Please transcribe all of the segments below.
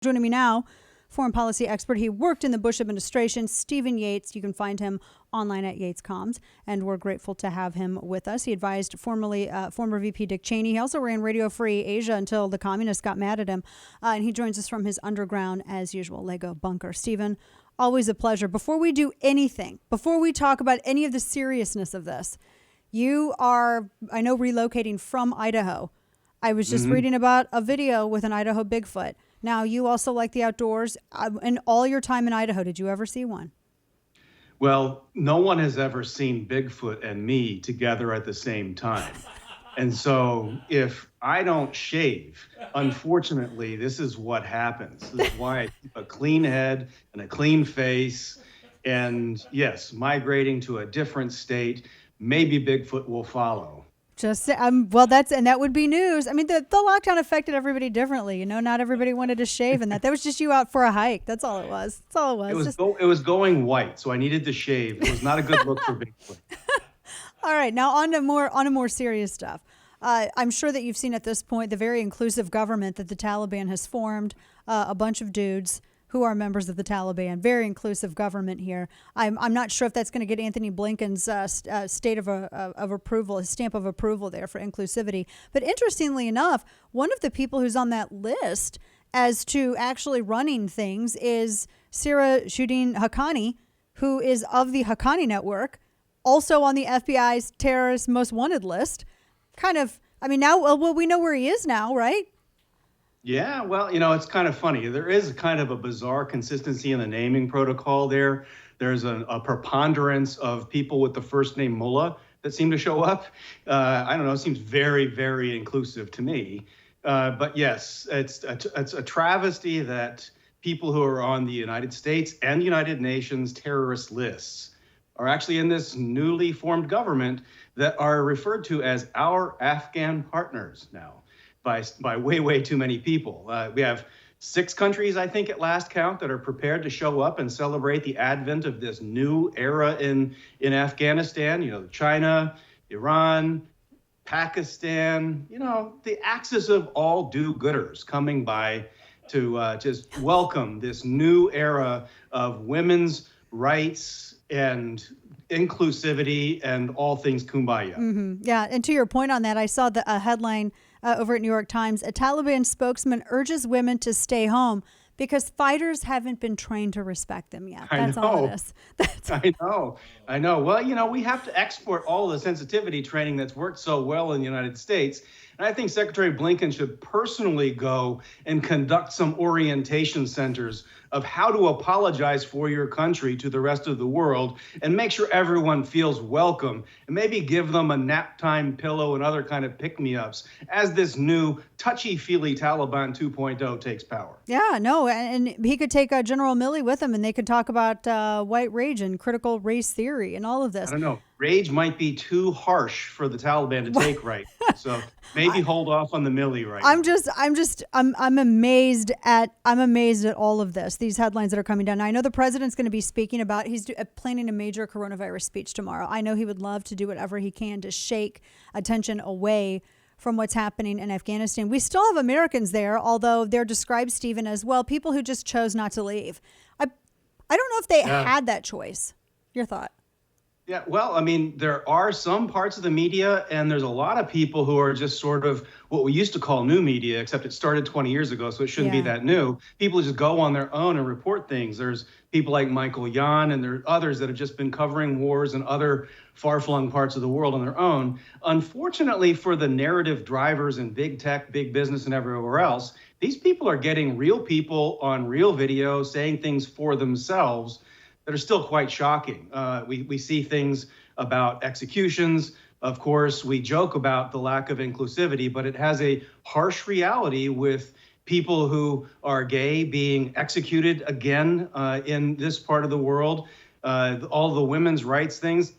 Joining me now, foreign policy expert. He worked in the Bush administration, Stephen Yates. You can find him online at Yates Comms, and we're grateful to have him with us. He advised former VP Dick Cheney. He also ran Radio Free Asia until the communists got mad at him, and he joins us from his underground, as usual, Lego bunker. Stephen, always a pleasure. Before we do anything, before we talk about any of the seriousness of this, you are, I know, relocating from Idaho. I was just reading about a video with an Idaho Bigfoot. Now, you also like the outdoors. In all your time in Idaho, did you ever see one? Well, no one has ever seen Bigfoot and me together at the same time. And so if I don't shave, unfortunately, this is what happens. This is why I keep a clean head and a clean face. And yes, migrating to a different state, maybe Bigfoot will follow. Well, that would be news. I mean, the lockdown affected everybody differently. You know, not everybody wanted to shave, and that was just you out for a hike. That's all it was. That's all it was. It was going white, so I needed to shave. It was not a good look for Bigfoot. All right, now on to more serious stuff. I'm sure that you've seen at this point the very inclusive government that the Taliban has formed. A bunch of dudes who are members of the Taliban. Very inclusive government here. I'm not sure if that's going to get Anthony Blinken's state of approval, his stamp of approval there for inclusivity. But interestingly enough, one of the people who's on that list as to actually running things is Sira Shuddin Haqqani, who is of the Haqqani network, also on the FBI's terrorist most wanted list. Now we know where he is now, right? Yeah, well, it's kind of funny. There is kind of a bizarre consistency in the naming protocol there. There's a preponderance of people with the first name Mullah that seem to show up. I don't know, it seems very, very inclusive to me. But yes, it's a travesty that people who are on the United States and United Nations terrorist lists are actually in this newly formed government that are referred to as our Afghan partners now. By way too many people. We have 6 countries, I think, at last count, that are prepared to show up and celebrate the advent of this new era in Afghanistan. China, Iran, Pakistan, the axis of all do-gooders coming by to just welcome this new era of women's rights and inclusivity and all things kumbaya. Mm-hmm. Yeah, and to your point on that, I saw a headline over at New York Times. A Taliban spokesman urges women to stay home because fighters haven't been trained to respect them yet. That's all it is. I know. Well, we have to export all the sensitivity training that's worked so well in the United States. And I think Secretary Blinken should personally go and conduct some orientation centers of how to apologize for your country to the rest of the world and make sure everyone feels welcome, and maybe give them a nap time pillow and other kind of pick-me-ups as this new touchy-feely Taliban 2.0 takes power. Yeah, no, and he could take General Milley with him, and they could talk about white rage and critical race theory and all of this. I don't know. Rage might be too harsh for the Taliban to take right now. So maybe hold off on the Milley right now. I'm amazed at all of this. These headlines that are coming down. Now, I know the president's going to be speaking about, he's planning a major coronavirus speech tomorrow. I know he would love to do whatever he can to shake attention away from what's happening in Afghanistan. We still have Americans there, although they're described, Stephen, as, well, people who just chose not to leave. I don't know if they had that choice. Your thought? Yeah, well, I mean, there are some parts of the media, and there's a lot of people who are just sort of what we used to call new media, except it started 20 years ago, so it shouldn't be that new. People just go on their own and report things. There's people like Michael Yan, and there are others that have just been covering wars in other far-flung parts of the world on their own. Unfortunately for the narrative drivers in big tech, big business, and everywhere else, these people are getting real people on real video saying things for themselves that are still quite shocking. We see things about executions. Of course, we joke about the lack of inclusivity, but it has a harsh reality with people who are gay being executed again in this part of the world. All the women's rights things,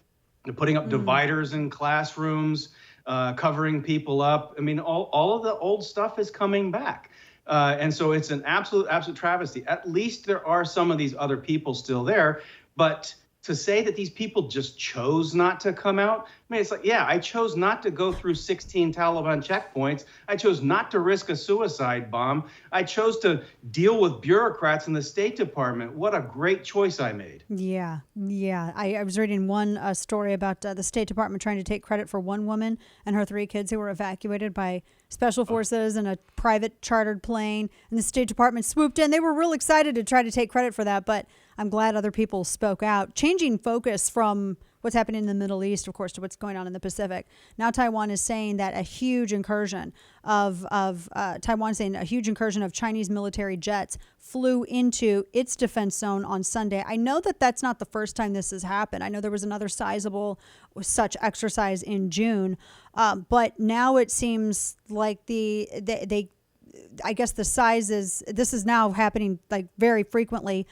putting up dividers in classrooms, covering people up. I mean, all of the old stuff is coming back. And so it's an absolute travesty. At least there are some of these other people still there, but to say that these people just chose not to come out, I mean, it's like, yeah, I chose not to go through 16 Taliban checkpoints. I chose not to risk a suicide bomb. I chose to deal with bureaucrats in the State Department. What a great choice I made. Yeah, yeah. I was reading one story about the State Department trying to take credit for one woman and her 3 kids who were evacuated by special forces in a private chartered plane. And the State Department swooped in. They were real excited to try to take credit for that, but I'm glad other people spoke out, changing focus from what's happening in the Middle East, of course, to what's going on in the Pacific. Now Taiwan is saying that a huge incursion of Chinese military jets flew into its defense zone on Sunday. I know that that's not the first time this has happened. I know there was another sizable such exercise in June, but now it seems like I guess the size is, this is now happening like very frequently.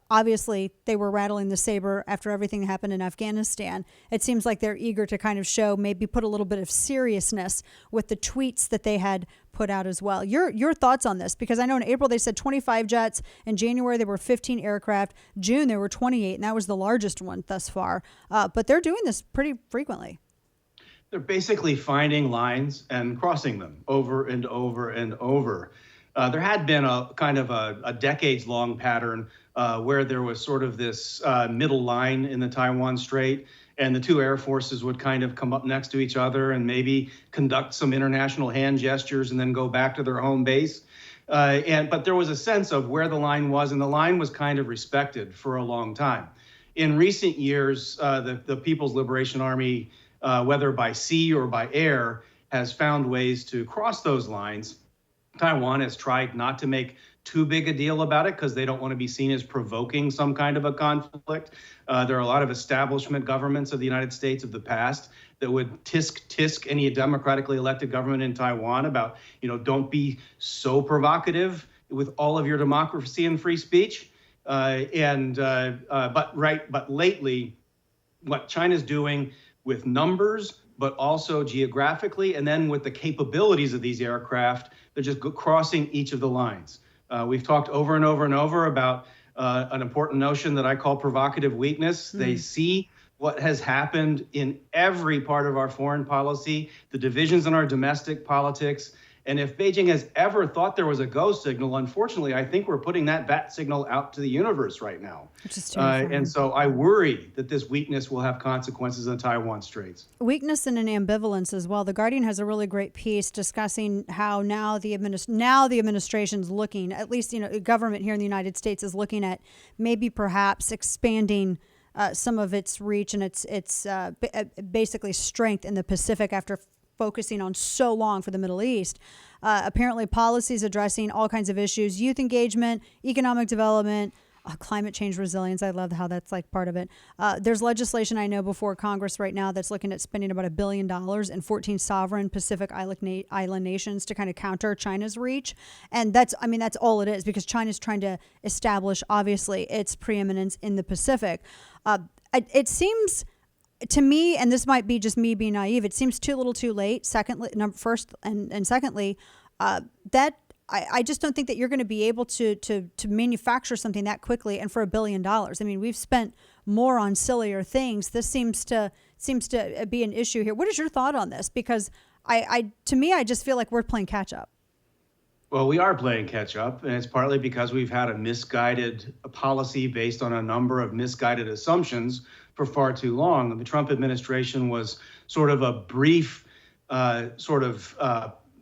Obviously, they were rattling the saber after everything that happened in Afghanistan. It seems like they're eager to kind of show, maybe put a little bit of seriousness with the tweets that they had put out as well. Your thoughts on this? Because I know in April they said 25 jets. In January there were 15 aircraft. June there were 28, and that was the largest one thus far. But they're doing this pretty frequently. They're basically finding lines and crossing them over and over and over. There had been a kind of a decades-long pattern where there was sort of this middle line in the Taiwan Strait, and the 2 air forces would kind of come up next to each other and maybe conduct some international hand gestures and then go back to their home base. But there was a sense of where the line was, and the line was kind of respected for a long time. In recent years, the People's Liberation Army, whether by sea or by air, has found ways to cross those lines. Taiwan has tried not to make too big a deal about it because they don't want to be seen as provoking some kind of a conflict. There are a lot of establishment governments of the United States of the past that would tisk any democratically elected government in Taiwan about, don't be so provocative with all of your democracy and free speech. But lately, what China's doing with numbers, but also geographically, and then with the capabilities of these aircraft, they're just crossing each of the lines. We've talked over and over and over about an important notion that I call provocative weakness. They see what has happened in every part of our foreign policy, the divisions in our domestic politics. And if Beijing has ever thought there was a go signal, unfortunately, I think we're putting that bat signal out to the universe right now. And so I worry that this weakness will have consequences in the Taiwan Straits. Weakness and an ambivalence as well. The Guardian has a really great piece discussing how now the administration's looking, at least government here in the United States is looking at maybe perhaps expanding some of its reach and its basically strength in the Pacific after focusing on so long for the Middle East. Apparently policies addressing all kinds of issues, youth engagement, economic development, climate change resilience. I love how that's like part of it. There's legislation I know before Congress right now that's looking at spending about $1 billion in 14 sovereign Pacific island nations to kind of counter China's reach. And that's all it is, because China's trying to establish, obviously, its preeminence in the Pacific. It seems to me, and this might be just me being naive, it seems too little too late. Secondly, secondly, that I just don't think that you're going to be able to manufacture something that quickly and for $1 billion. I mean, we've spent more on sillier things. This seems to be an issue here. What is your thought on this? Because to me, I just feel like we're playing catch up. Well, we are playing catch up, and it's partly because we've had a misguided policy based on a number of misguided assumptions for far too long. The Trump administration was sort of a brief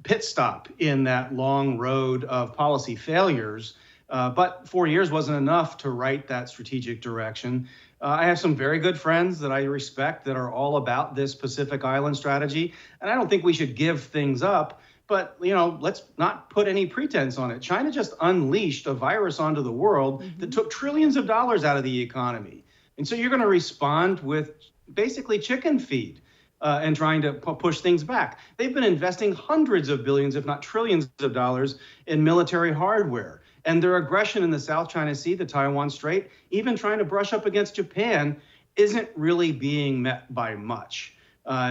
pit stop in that long road of policy failures. But 4 years wasn't enough to write that strategic direction. I have some very good friends that I respect that are all about this Pacific Island strategy, and I don't think we should give things up. But, let's not put any pretense on it. China just unleashed a virus onto the world that took trillions of dollars out of the economy. And so you're going to respond with basically chicken feed and trying to push things back. They've been investing hundreds of billions, if not trillions of dollars in military hardware. And their aggression in the South China Sea, the Taiwan Strait, even trying to brush up against Japan, isn't really being met by much.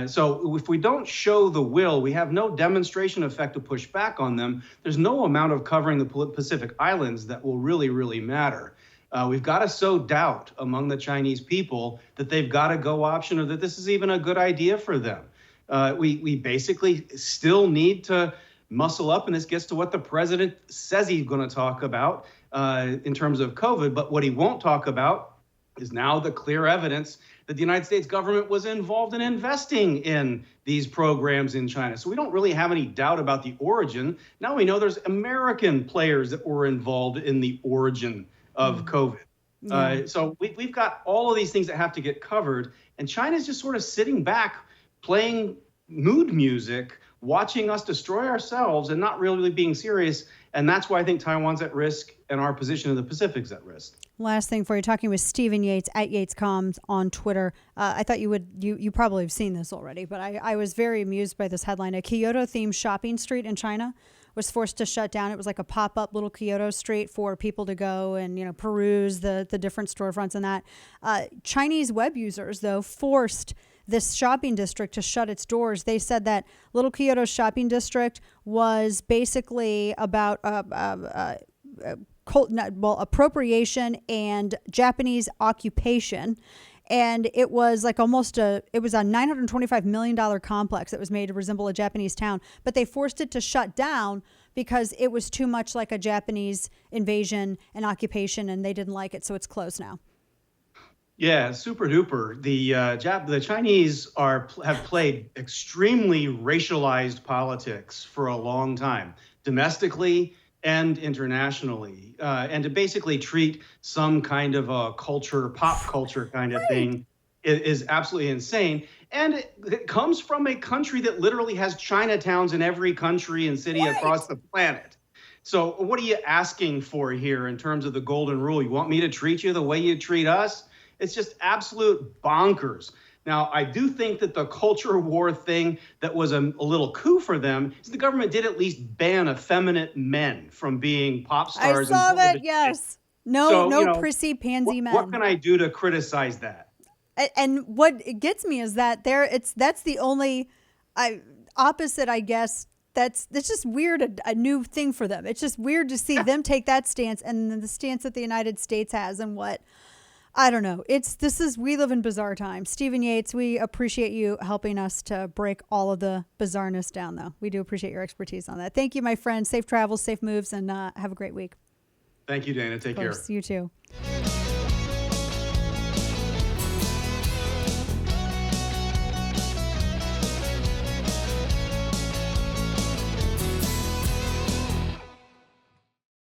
So if we don't show the will, we have no demonstration effect to push back on them. There's no amount of covering the Pacific Islands that will really, really matter. We've got to sow doubt among the Chinese people that they've got a go option or that this is even a good idea for them. We basically still need to muscle up, and this gets to what the president says he's going to talk about in terms of COVID. But what he won't talk about is now the clear evidence that the United States government was involved in investing in these programs in China. So we don't really have any doubt about the origin. Now we know there's American players that were involved in the origin of COVID. Yeah. So we've got all of these things that have to get covered. And China's just sort of sitting back, playing mood music, watching us destroy ourselves and not really being serious. And that's why I think Taiwan's at risk and our position in the Pacific's at risk. Last thing for you, talking with Stephen Yates at YatesComs on Twitter. I thought you probably have seen this already, but I was very amused by this headline. A Kyoto-themed shopping street in China was forced to shut down. It was like a pop-up little Kyoto street for people to go and peruse the different storefronts and that. Chinese web users, though, forced this shopping district to shut its doors. They said that Little Kyoto shopping district was basically about appropriation and Japanese occupation. And it was like it was a $925 million complex that was made to resemble a Japanese town. But they forced it to shut down because it was too much like a Japanese invasion and occupation, and they didn't like it. So it's closed now. Yeah, super duper. The Chinese have played extremely racialized politics for a long time, domestically and internationally, and to basically treat some kind of a pop culture kind of thing is absolutely insane. And it comes from a country that literally has Chinatowns in every country and city across the planet. So what are you asking for here in terms of the golden rule? You want me to treat you the way you treat us? It's just absolute bonkers. Now, I do think that the culture war thing that was a little coup for them is the government did at least ban effeminate men from being pop stars. I saw that, yes. No prissy pansy men. What can I do to criticize that? And what gets me is that that's the only opposite, I guess. It's just weird, a new thing for them. It's just weird to see them take that stance and then the stance that the United States has and what. I don't know. We live in bizarre times. Stephen Yates, we appreciate you helping us to break all of the bizarreness down, though. We do appreciate your expertise on that. Thank you, my friend. Safe travels, safe moves, and have a great week. Thank you, Dana. Take care. You too.